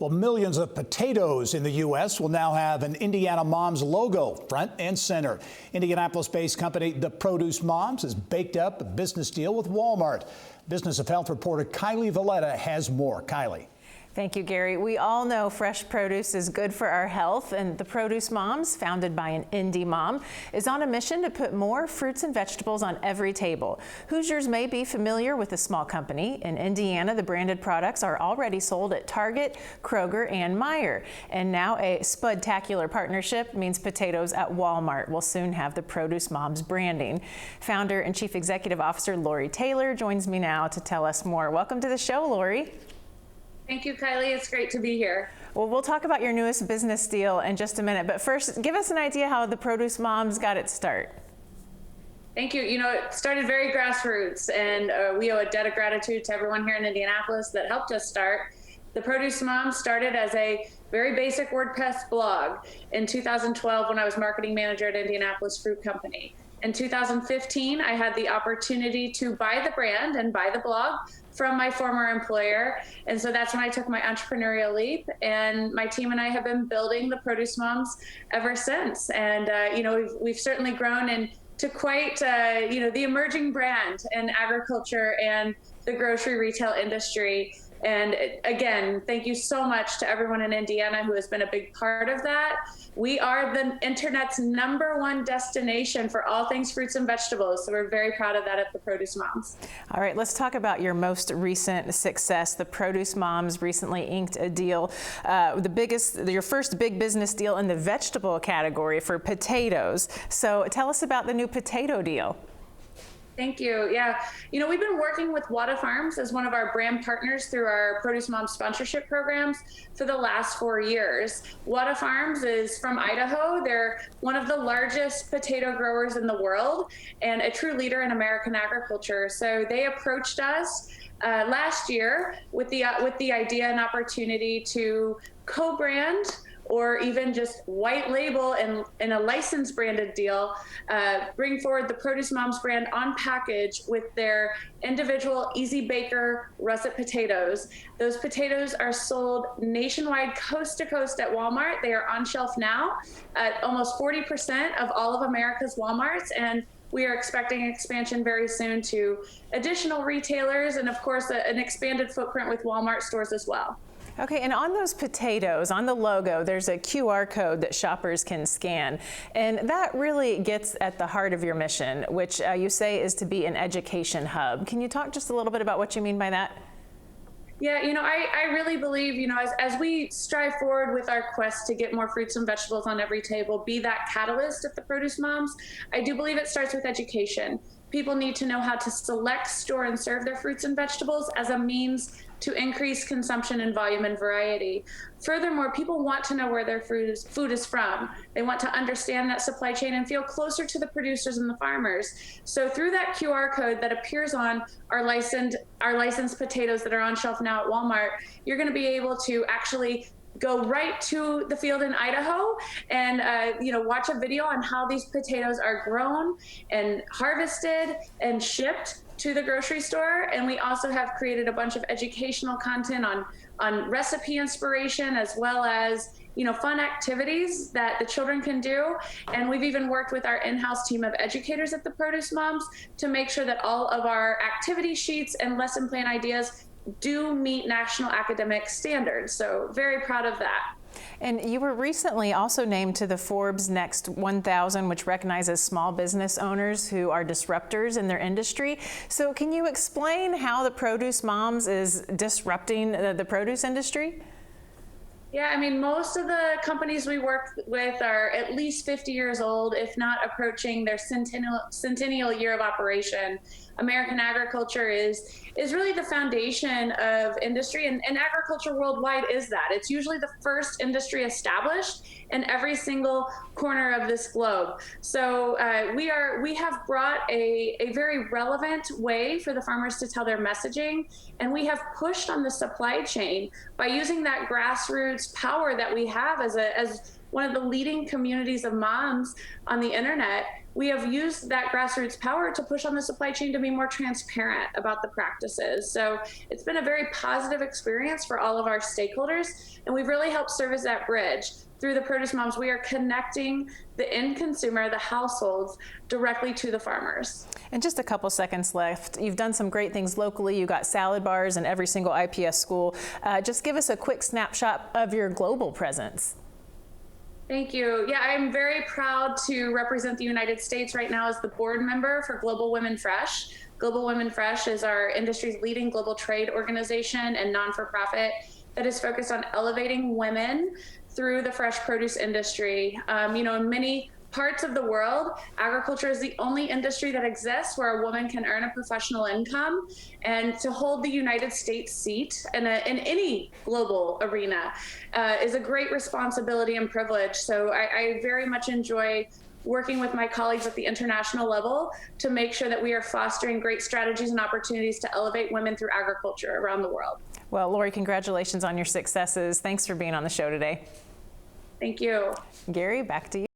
Well, millions of potatoes in the U.S. will now have an Indiana Moms logo front and center. Indianapolis-based company The Produce Moms has baked up a business deal with Walmart. Business of Health reporter Kylie Valletta has more. Kylie. Thank you, Gary. We all know fresh produce is good for our health, and the Produce Moms, founded by an Indy mom, is on a mission to put more fruits and vegetables on every table. Hoosiers may be familiar with the small company. In Indiana, the branded products are already sold at Target, Kroger, and Meijer. And now a spudtacular partnership means potatoes at Walmart will soon have the Produce Moms branding. Founder and Chief Executive Officer Lori Taylor joins me now to tell us more. Welcome to the show, Lori. Thank you, Kylie. It's great to be here. Well, we'll talk about your newest business deal in just a minute, but first, give us an idea how the Produce Moms got its start. Thank you. You know, it started very grassroots, and we owe a debt of gratitude to everyone here in Indianapolis that helped us start. The Produce Moms started as a very basic WordPress blog in 2012 when I was marketing manager at Indianapolis Fruit Company. In 2015, I had the opportunity to buy the brand and buy the blog from my former employer. And so that's when I took my entrepreneurial leap, and my team and I have been building the Produce Moms ever since. And, you know, we've certainly grown into quite, you know, the emerging brand in agriculture and the grocery retail industry. And again, thank you so much to everyone in Indiana who has been a big part of that. We are the internet's #1 destination for all things fruits and vegetables. So we're very proud of that at the Produce Moms. All right, let's talk about your most recent success. The Produce Moms recently inked a deal, your first big business deal in the vegetable category for potatoes. So tell us about the new potato deal. Thank you. Yeah. You know, we've been working with Wada Farms as one of our brand partners through our Produce Mom sponsorship programs for the last 4 years. Wada Farms is from Idaho. They're one of the largest potato growers in the world and a true leader in American agriculture. So they approached us last year with the idea and opportunity to co-brand or even just white label in a licensed branded deal, bring forward the Produce Moms brand on package with their individual Easy Baker russet potatoes. Those potatoes are sold nationwide, coast to coast at Walmart. They are on shelf now at almost 40% of all of America's Walmarts, and we are expecting expansion very soon to additional retailers and, of course, an expanded footprint with Walmart stores as well. Okay, and on those potatoes, on the logo, there's a QR code that shoppers can scan. And that really gets at the heart of your mission, which you say is to be an education hub. Can you talk just a little bit about what you mean by that? Yeah, you know, I really believe, you know, as we strive forward with our quest to get more fruits and vegetables on every table, be that catalyst at the Produce Moms, I do believe it starts with education. People need to know how to select, store, and serve their fruits and vegetables as a means to increase consumption in volume and variety. Furthermore, people want to know where their food is from. They want to understand that supply chain and feel closer to the producers and the farmers. So through that QR code that appears on our licensed potatoes that are on shelf now at Walmart, you're going to be able to actually go right to the field in Idaho and you know, watch a video on how these potatoes are grown and harvested and shipped to the grocery store. And we also have created a bunch of educational content on recipe inspiration, as well as, you know, fun activities that the children can do. And we've even worked with our in-house team of educators at the Produce Moms to make sure that all of our activity sheets and lesson plan ideas do meet national academic standards. So very proud of that. And you were recently also named to the Forbes Next 1000, which recognizes small business owners who are disruptors in their industry. So can you explain how the Produce Moms is disrupting the produce industry? Yeah, I mean, most of the companies we work with are at least 50 years old, if not approaching their centennial year of operation. American agriculture is really the foundation of industry, and agriculture worldwide is that. It's usually the first industry established in every single corner of this globe. So we have brought a very relevant way for the farmers to tell their messaging, and we have pushed on the supply chain by using that grassroots power that we have as one of the leading communities of moms on the internet we have used that grassroots power to push on the supply chain to be more transparent about the practices. So it's been a very positive experience for all of our stakeholders, and we've really helped serve as that bridge. Through the Produce Moms, we are connecting the end consumer, the households, directly to the farmers. And just a couple seconds left. You've done some great things locally. You got salad bars in every single IPS school. Just give us a quick snapshot of your global presence. Thank you. Yeah, I'm very proud to represent the United States right now as the board member for Global Women Fresh. Global Women Fresh is our industry's leading global trade organization and non-for-profit that is focused on elevating women through the fresh produce industry. In many parts of the world, agriculture is the only industry that exists where a woman can earn a professional income, and to hold the United States seat in any global arena is a great responsibility and privilege. So I very much enjoy working with my colleagues at the international level to make sure that we are fostering great strategies and opportunities to elevate women through agriculture around the world. Well, Lori, congratulations on your successes. Thanks for being on the show today. Thank you. Gary, back to you.